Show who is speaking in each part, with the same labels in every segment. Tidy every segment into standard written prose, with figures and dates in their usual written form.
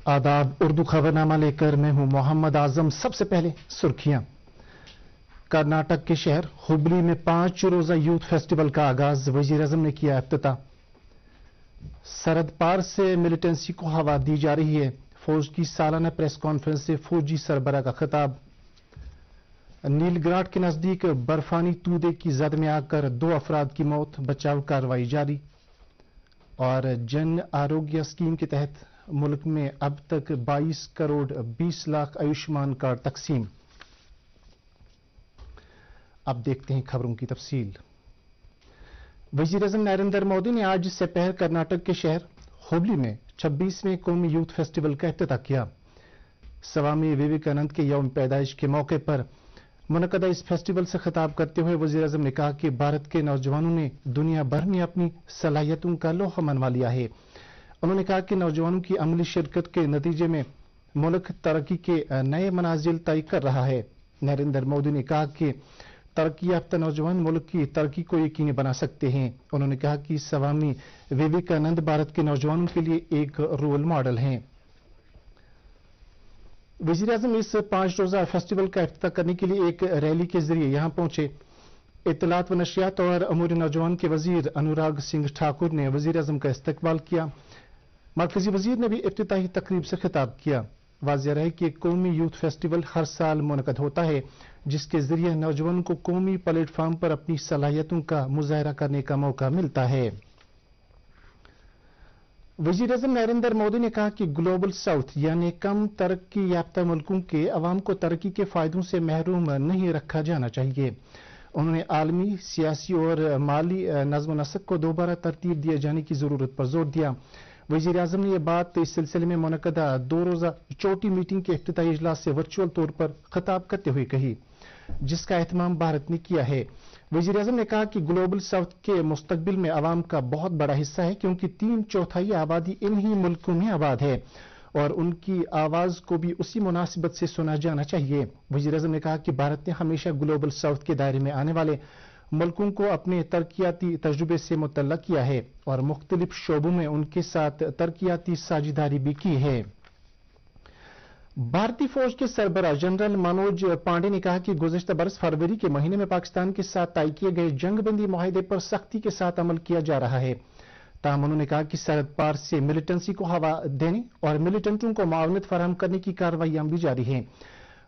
Speaker 1: आदाब उर्दू खबरनामा लेकर मैं हूं मोहम्मद आजम। सबसे पहले सुर्खियां। कर्नाटक के शहर हुबली में 5 रोजा यूथ फेस्टिवल का आगाज, वजीर आजम ने किया इफ्तिताह। सरहद पार से मिलिटेंसी को हवा दी जा रही है, फौज की सालाना प्रेस कॉन्फ्रेंस से फौजी सरबराह का खिताब। नीलग्राट के नजदीक बर्फानी तूदे की जद में आकर 2 अफराद की मौत, बचाव कार्रवाई जारी। और जन आरोग्य स्कीम के तहत मुल्क में अब तक 22 करोड़ 20 लाख आयुष्मान कार्ड तकसीम। अब देखते हैं खबरों की तफसील। वजीर आजम नरेंद्र मोदी ने आज दोपहर कर्नाटक के शहर हुबली में 26वें कौमी यूथ फेस्टिवल का इफ्तिताह किया। स्वामी विवेकानंद के यौम पैदाइश के मौके पर मुनक्कदा इस फेस्टिवल से खिताब करते हुए वजीर आजम ने कहा कि भारत के नौजवानों ने दुनिया भर में अपनी सलाहियतों का लोहा मनवा लिया है। उन्होंने कहा कि नौजवानों की अमली शिरकत के नतीजे में मुल्क तरक्की के नए मनाजिल तय कर रहा है। नरेंद्र मोदी ने कहा कि तरक्की याफ्ता नौजवान मुल्क की तरक्की को यकीनी बना सकते हैं। उन्होंने कहा कि स्वामी विवेकानंद भारत के नौजवानों के लिए एक रोल मॉडल हैं। वजीर आजम इस 5 रोजा फेस्टिवल का इफ्तिताह करने के लिए एक रैली के जरिए यहां पहुंचे। इत्तलात व नशियात और अमूर नौजवान के वजीर अनुराग सिंह ठाकुर ने वजीर आजम का इस्तकबाल किया। मरकजी वजीर ने भी इफ्तिताही तकरीब से खिताब किया। वाज़ेह रहे कि कौमी यूथ फेस्टिवल हर साल मुनक़द होता है, जिसके जरिए नौजवानों को कौमी प्लेटफॉर्म पर अपनी सलाहियतों का मुजाहरा करने का मौका मिलता है। वजीर आज़म नरेंद्र मोदी ने कहा कि ग्लोबल साउथ यानी कम तरक्की याफ्ता मुल्कों के अवाम को तरक्की के फायदों से महरूम नहीं रखा जाना चाहिए। उन्होंने आलमी सियासी और माली नज़्म नस्क को दोबारा तरतीब दिए जाने की जरूरत पर जोर दिया। वजीर आजम ने यह बात इस सिलसिले में मुनक्कदा 2 रोजा चोटी मीटिंग के इफ्तिताही इजलास से वर्चुअल तौर पर खिताब करते हुए कही, जिसका एहतमाम भारत ने किया है। वजीर आजम ने कहा कि ग्लोबल साउथ के मुस्तकबिल में अवाम का बहुत बड़ा हिस्सा है, क्योंकि 3/4 आबादी इन्हीं मुल्कों में आबाद है और उनकी आवाज को भी उसी मुनासिबत से सुना जाना चाहिए। वजीर आजम ने कहा कि भारत ने हमेशा ग्लोबल साउथ के दायरे में आने वाले मुल्कों को अपने तरक्याती तजुर्बे से मुतल्लक किया है और मुख्तलिफ शोबों में उनके साथ तरक्याती साझेदारी भी की है। भारतीय फौज के सरबराह जनरल मनोज पांडे ने कहा कि गुज़िश्ता बरस फरवरी के महीने में पाकिस्तान के साथ तय किए गए जंगबंदी मुआहदे पर सख्ती के साथ अमल किया जा रहा है। ताहम उन्होंने कहा कि सरहद पार से मिलिटेंसी को हवा देने और मिलिटेंटों को मुआवनत फराहम करने की कार्रवाइयां भी जारी हैं।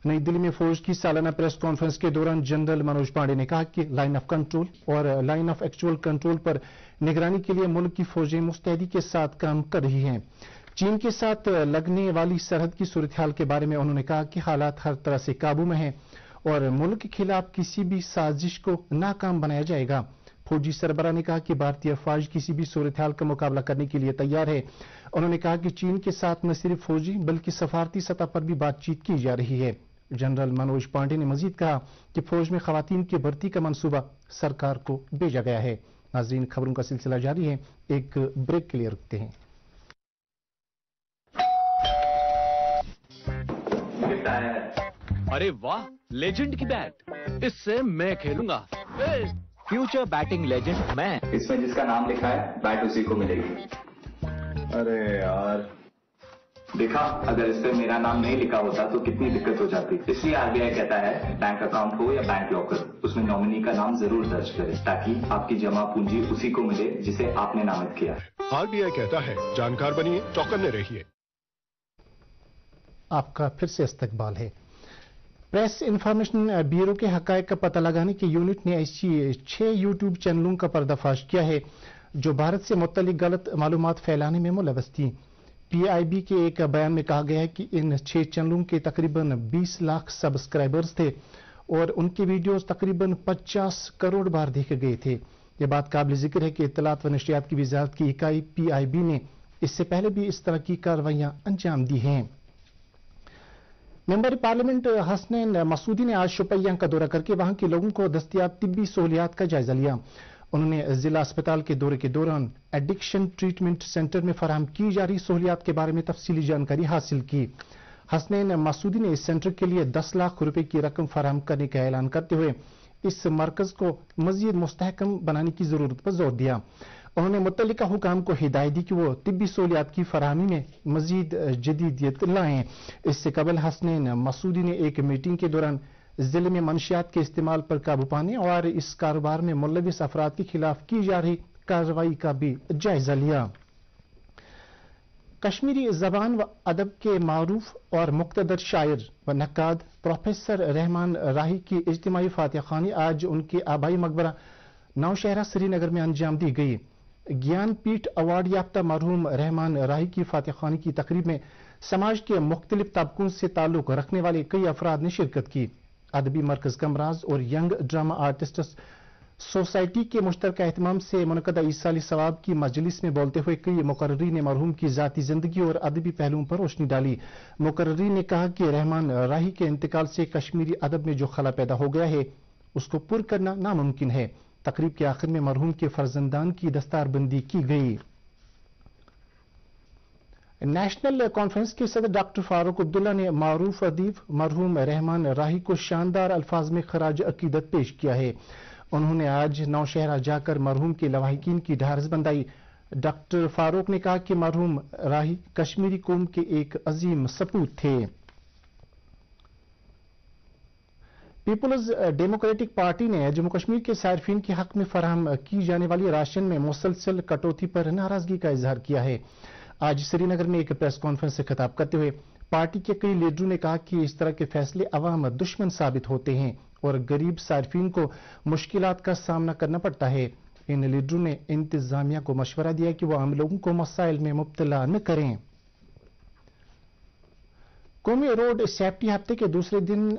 Speaker 1: नई दिल्ली में फौज की सालाना प्रेस कॉन्फ्रेंस के दौरान जनरल मनोज पांडे ने कहा कि लाइन ऑफ कंट्रोल और लाइन ऑफ एक्चुअल कंट्रोल पर निगरानी के लिए मुल्क की फौजें मुस्तैदी के साथ काम कर रही हैं। चीन के साथ लगने वाली सरहद की सूरत हाल के बारे में उन्होंने कहा कि हालात हर तरह से काबू में हैं और मुल्क के खिलाफ किसी भी साजिश को नाकाम बनाया जाएगा। फौजी सरबराह ने कहा कि भारतीय फौज किसी भी सूरत हाल का मुकाबला करने के लिए तैयार है। उन्होंने कहा कि चीन के साथ न सिर्फ फौजी बल्कि सफारती सतह पर भी बातचीत की जा रही है। जनरल मनोज पांडे ने मजीद कहा कि फौज में खवातीन की भर्ती का मंसूबा सरकार को भेजा गया है। नाज़रीन, खबरों का सिलसिला जारी है, एक ब्रेक के लिए रुकते हैं।
Speaker 2: अरे वाह, लेजेंड की बैट, इससे मैं खेलूंगा।
Speaker 3: फ्यूचर बैटिंग लेजेंड मैं।
Speaker 4: इसमें जिसका नाम लिखा है बैट उसी को मिलेगी।
Speaker 5: अरे यार,
Speaker 4: देखा, अगर इस पे मेरा नाम नहीं लिखा होता तो कितनी दिक्कत हो जाती। इसलिए आरबीआई कहता है बैंक अकाउंट हो या बैंक लॉकर, उसमें नॉमिनी का नाम जरूर दर्ज करें, ताकि आपकी जमा पूंजी उसी को मिले जिसे आपने नामित किया।
Speaker 5: आरबीआई कहता है जानकार बनिए, चौकन्ने रहिए।
Speaker 1: आपका फिर से इस्तकबाल है। प्रेस इंफॉर्मेशन ब्यूरो के हकायक का पता लगाने की यूनिट ने ऐसी 6 यूट्यूब चैनलों का पर्दाफाश किया है जो भारत से मुतल्लिक गलत मालूमात फैलाने में मुलव्वस थी। पीआईबी के एक बयान में कहा गया है कि इन 6 चैनलों के तकरीबन 20 लाख सब्सक्राइबर्स थे और उनके वीडियोस तकरीबन 50 करोड़ बार देखे गए थे। यह बात काबिल जिक्र है कि इत्तलात व नशियात की वजारत की इकाई पीआईबी ने इससे पहले भी इस तरह की कार्रवाइयां अंजाम दी हैं। मेंबर पार्लियामेंट हसनैन मसूदी ने आज शुपियां का दौरा करके वहां के लोगों को दस्तयाब तिब्बी सहूलियात का जायजा लिया। उन्होंने जिला अस्पताल के दौरे के दौरान एडिक्शन ट्रीटमेंट सेंटर में फराहम की जा रही सहूलियात के बारे में तफसीली जानकारी हासिल की। हसनैन मसूदी ने इस सेंटर के लिए 10 लाख रुपए की रकम फराहम करने का ऐलान करते हुए इस मरकज को मजीद मुस्तहकम बनाने की जरूरत पर जोर दिया। انہوں نے متعلقہ حکام کو ہدایت دی کہ وہ طبی سہولیات کی فراہمی میں مزید جدیدیت لائیں. اس سے قبل حسنین مسعودی نے ایک میٹنگ کے دوران ضلع میں منشیات کے استعمال پر قابو پانے اور اس کاروبار میں ملوث افراد کے خلاف کی جا رہی کارروائی کا بھی جائزہ لیا. کشمیری زبان و ادب کے معروف اور مقتدر شاعر و نقاد پروفیسر رحمان راہی کی اجتماعی فاتحہ خوانی آج ان کے آبائی مقبرہ نوشہرہ سری نگر میں انجام دی گئی. گیان پیٹھ ایوارڈ یافتہ مرحوم رحمان راہی کی فاتحہ خوانی کی تقریب میں سماج کے مختلف طبقوں سے تعلق رکھنے والے کئی افراد نے شرکت کی. ادبی مرکز کمراز اور ینگ ڈرامہ آرٹسٹس سوسائٹی کے مشترکہ اہتمام سے منعقدہ ایسالی ثواب کی مجلس میں بولتے ہوئے کئی مقررین نے مرحوم کی ذاتی زندگی اور ادبی پہلوؤں پر روشنی ڈالی. مقررین نے کہا کہ رحمان راہی کے انتقال سے کشمیری ادب میں جو خلا پیدا ہو گیا ہے اس کو پر کرنا ناممکن ہے. تقریب کے آخر میں مرحوم کے فرزندان کی دستار بندی کی گئی. نیشنل کانفرنس کے صدر ڈاکٹر فاروق عبداللہ نے معروف ادیب مرحوم رحمان راہی کو شاندار الفاظ میں خراج عقیدت پیش کیا ہے. انہوں نے آج نوشہرہ جا کر مرحوم کے لواحقین کی ڈھارس بندائی. ڈاکٹر فاروق نے کہا کہ مرحوم راہی کشمیری قوم کے ایک عظیم سپوت تھے. پیپلز ڈیموکریٹک پارٹی نے جموں کشمیر کے صارفین کے حق میں فراہم کی جانے والی راشن میں مسلسل کٹوتی پر ناراضگی کا اظہار کیا ہے. آج سری نگر میں ایک پریس کانفرنس سے خطاب کرتے ہوئے پارٹی کے کئی لیڈروں نے کہا کہ اس طرح کے فیصلے عوام دشمن ثابت ہوتے ہیں اور غریب صارفین کو مشکلات کا سامنا کرنا پڑتا ہے. ان لیڈروں نے انتظامیہ کو مشورہ دیا کہ وہ عام لوگوں کو مسائل میں مبتلا نہ کریں. قومی روڈ سیفٹی ہفتے کے دوسرے دن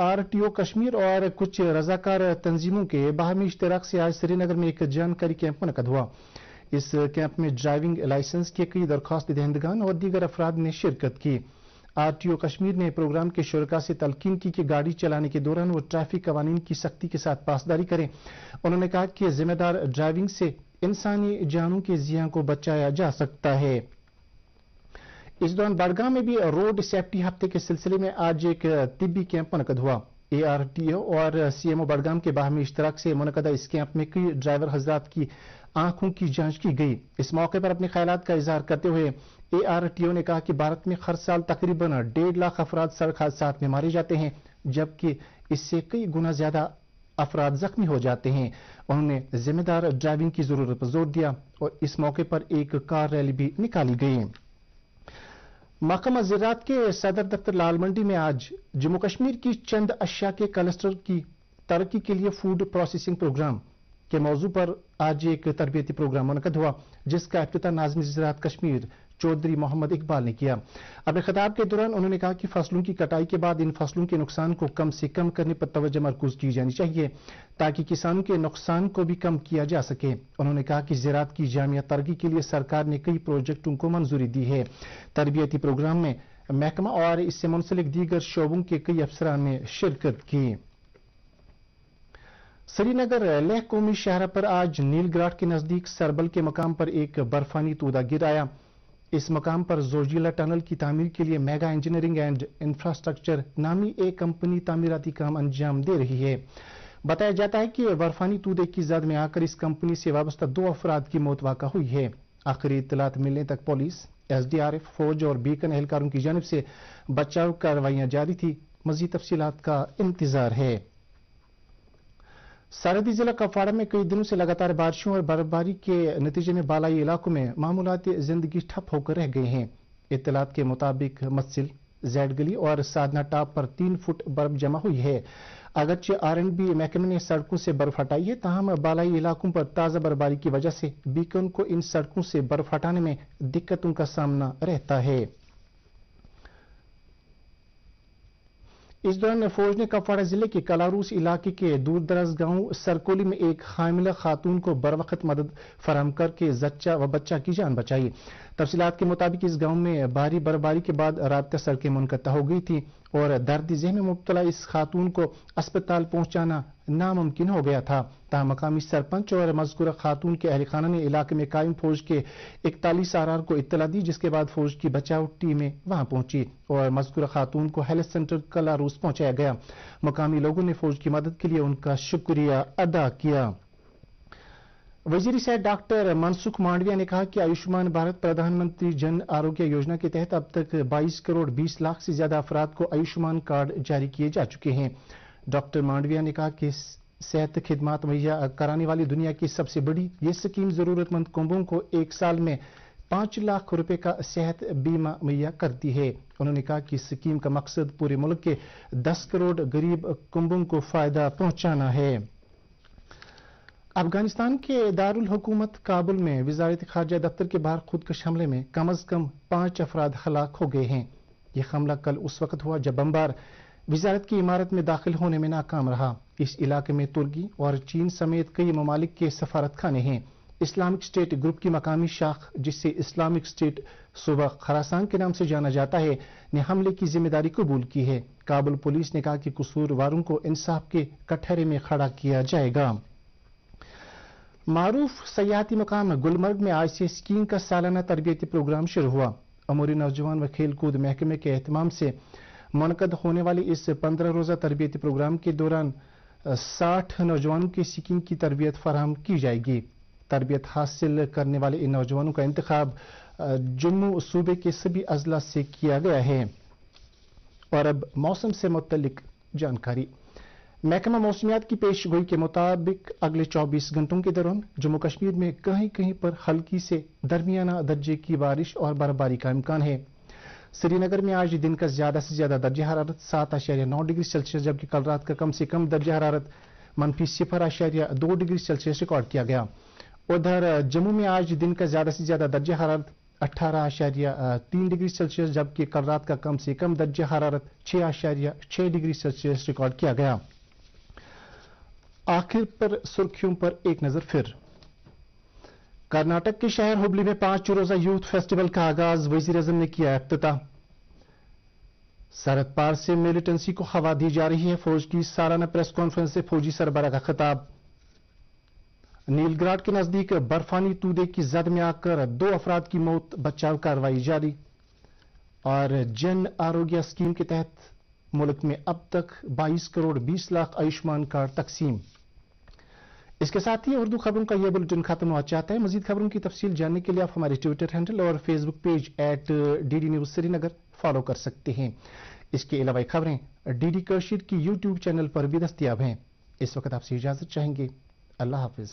Speaker 1: RTO کشمیر اور کچھ رضاکار تنظیموں کے باہمی اشتراک سے آج سری نگر میں ایک جانکاری کیمپ منعقد ہوا. اس کیمپ میں ڈرائیونگ لائسنس کے کئی درخواست دہندگان اور دیگر افراد نے شرکت کی. RTO کشمیر نے پروگرام کے شرکاء سے تلقین کی کہ گاڑی چلانے کے دوران وہ ٹریفک قوانین کی سختی کے ساتھ پاسداری کریں. انہوں نے کہا کہ ذمہ دار ڈرائیونگ سے انسانی جانوں کے زیاں کو بچایا جا سکتا ہے. اس دوران بڑگام میں بھی روڈ سیفٹی ہفتے کے سلسلے میں آج ایک طبی کیمپ منعقد ہوا. ARTO اور CMO بڑگام کے باہمی اشتراک سے منعقدہ اس کیمپ میں کئی ڈرائیور حضرات کی آنکھوں کی جانچ کی گئی. اس موقع پر اپنے خیالات کا اظہار کرتے ہوئے ARTO نے کہا کہ بھارت میں ہر سال تقریباً 1.5 لاکھ افراد سڑک حادثات میں مارے جاتے ہیں جبکہ اس سے کئی گنا زیادہ افراد زخمی ہو جاتے ہیں. انہوں نے ذمہ دار ڈرائیونگ کی ضرورت پر زور دیا اور اس موقع پر ایک کار ریلی بھی نکالی گئی. محکمہ زراعت کے صدر دفتر لال منڈی میں آج جموں کشمیر کی چند اشیاء کے کلسٹر کی ترقی کے لیے فوڈ پروسیسنگ پروگرام کے موضوع پر آج ایک تربیتی پروگرام منعقد ہوا جس کا افتتاح ناظم زراعت کشمیر چودھری محمد اقبال نے کیا. اپنے خطاب کے دوران انہوں نے کہا کہ فصلوں کی کٹائی کے بعد ان فصلوں کے نقصان کو کم سے کم کرنے پر توجہ مرکوز کی جانی چاہیے تاکہ کسانوں کے نقصان کو بھی کم کیا جا سکے. انہوں نے کہا کہ زراعت کی جامع ترقی کے لیے سرکار نے کئی پروجیکٹوں کو منظوری دی ہے. تربیتی پروگرام میں محکمہ اور اس سے منسلک دیگر شعبوں کے کئی افسران نے شرکت کی. سری نگر لیہ قومی شاہراہ پر آج نیل گراٹ کے نزدیک سربل کے مقام پر ایک برفانی تودہ گر آیا. اس مقام پر زوجیلا ٹنل کی تعمیر کے لیے میگا انجینئرنگ اینڈ انفراسٹرکچر نامی ایک کمپنی تعمیراتی کام انجام دے رہی ہے. بتایا جاتا ہے کہ برفانی تودے کی زد میں آ کر اس کمپنی سے وابستہ 2 افراد کی موت واقع ہوئی ہے. آخری اطلاعات ملنے تک پولیس، SDRF، فوج اور بیکن اہلکاروں کی جانب سے بچاؤ کارروائیاں جاری تھی. مزید تفصیلات کا انتظار ہے. سرحدی ضلع کپواڑہ میں کئی دنوں سے لگاتار بارشوں اور برفباری کے نتیجے میں بالائی علاقوں میں معمولات زندگی ٹھپ ہو کر رہ گئے ہیں. اطلاعات کے مطابق مسل، زیڈ گلی اور سادنا ٹاپ پر 3 فٹ برف جمع ہوئی ہے. اگرچہ R&B محکمے نے سڑکوں سے برف ہٹائی ہے تاہم بالائی علاقوں پر تازہ برفباری کی وجہ سے بیکن کو ان سڑکوں سے برف ہٹانے میں دقتوں کا سامنا رہتا ہے. اس دوران فوج نے کپواڑہ ضلع کے کلاروس علاقے کے دور دراز گاؤں سرکولی میں ایک حاملہ خاتون کو بروقت مدد فراہم کر کے زچہ و بچہ کی جان بچائی. تفصیلات کے مطابق اس گاؤں میں بھاری برفباری کے بعد رابطہ سڑکیں منقطع ہو گئی تھیں اور درد ذہن میں مبتلا اس خاتون کو اسپتال پہنچانا ناممکن ہو گیا تھا. تاہم مقامی سرپنچ اور مذکورہ خاتون کے اہل خانہ نے علاقے میں قائم فوج کے 41 RR کو اطلاع دی جس کے بعد فوج کی بچاؤ ٹیمیں وہاں پہنچی اور مذکورہ خاتون کو ہیلتھ سینٹر کلاروس پہنچایا گیا. مقامی لوگوں نے فوج کی مدد کے لیے ان کا شکریہ ادا کیا. वजीर सेहत डॉक्टर मनसुख मांडविया ने कहा कि आयुष्मान भारत प्रधानमंत्री जन आरोग्य योजना के तहत अब तक 22 करोड़ 20 लाख से ज्यादा अफराद को आयुष्मान कार्ड जारी किए जा चुके हैं। डॉक्टर मांडविया ने कहा कि सेहत खिदमात मुहैया कराने वाली दुनिया की सबसे बड़ी ये स्कीम जरूरतमंद कुंबों को एक साल में 5 लाख रुपए का सेहत बीमा मुहैया करती है। उन्होंने कहा कि इस स्कीम का मकसद पूरे मुल्क के 10 करोड़ गरीब कुंबों को फायदा पहुंचाना है। अफगानिस्तान के दारुल हुकूमत काबुल में वजारत खारजा दफ्तर के बाहर खुदकश हमले में कम अज कम 5 अफराद हलाक हो गए हैं। यह हमला कल उस वक्त हुआ जब बमबार वजारत की इमारत में दाखिल होने में नाकाम रहा। इस इलाके में तुर्की और चीन समेत कई ममालिक के सफारत खाने हैं। इस्लामिक स्टेट ग्रुप की मकामी शाख, जिससे इस्लामिक स्टेट सूबा खरासान के नाम से जाना जाता है, ने हमले की जिम्मेदारी कबूल की है। काबुल पुलिस ने कहा कि कसूरवारों को इंसाफ के कटहरे में खड़ा किया जाएगा। मारूफ सयाहती मकाम गुलमर्ग में आज से स्कीइंग का सालाना तरबियती प्रोग्राम शुरू हुआ। अमूरी नौजवान व खेल कूद महकमे के एहतमाम से मुनक़द होने वाले इस 15 रोजा तरबियती प्रोग्राम के दौरान 60 नौजवानों की स्कीइंग की तरबियत फराहम की जाएगी। तरबियत हासिल करने वाले इन नौजवानों का इंतखाब जम्मू सूबे के सभी अजला से किया गया है। और अब मौसम से मुतल्लिक जानकारी। महकमा मौसमियात की पेशगोई के मुताबिक अगले 24 घंटों के दौरान जम्मू कश्मीर में कहीं कहीं पर हल्की से दरमियाना दर्जे की बारिश और बर्फबारी का इम्कान है। श्रीनगर में आज दिन का ज्यादा से ज्यादा दर्जा हरारत 7.9 डिग्री सेल्सियस, जबकि कल रात का कम से कम दर्जा हरारत -0.2 डिग्री सेल्सियस रिकॉर्ड किया गया। उधर जम्मू में आज दिन का ज्यादा से ज्यादा दर्जा हरारत 18.3 डिग्री सेल्सियस, जबकि कल रात का कम से कम दर्जा हरारत 6.6 डिग्री सेल्सियस रिकॉर्ड किया गया। आखिर पर सुर्खियों पर एक नजर फिर। कर्नाटक के शहर हुबली में 5 रोजा यूथ फेस्टिवल का आगाज वजीर आजम ने किया इफ्तिताह। सरहद पार से मिलिटेंसी को हवा दी जा रही है। फौज की सालाना प्रेस कॉन्फ्रेंस से फौजी सरबराह का खिताब। नीलग्राड के नजदीक बर्फानी तूदे की जद में आकर 2 अफराद की मौत, बचाव कार्रवाई जारी। और जन आरोग्य स्कीम के तहत मुल्क में अब तक 22 करोड़ 20 लाख आयुष्मान कार्ड तकसीम। इसके साथ ही उर्दू खबरों का यह बुलेटिन खत्म हुआ चाहता है। मजीद खबरों की तफसील जानने के लिए आप हमारे ट्विटर हैंडल और Facebook page @DD news Srinagar follow कर सकते हैं। इसके अलावा खबरें DD कशीर की यूट्यूब चैनल पर भी दस्तियाब हैं। इस वक्त आपसे इजाजत चाहेंगे। अल्लाह हाफिज।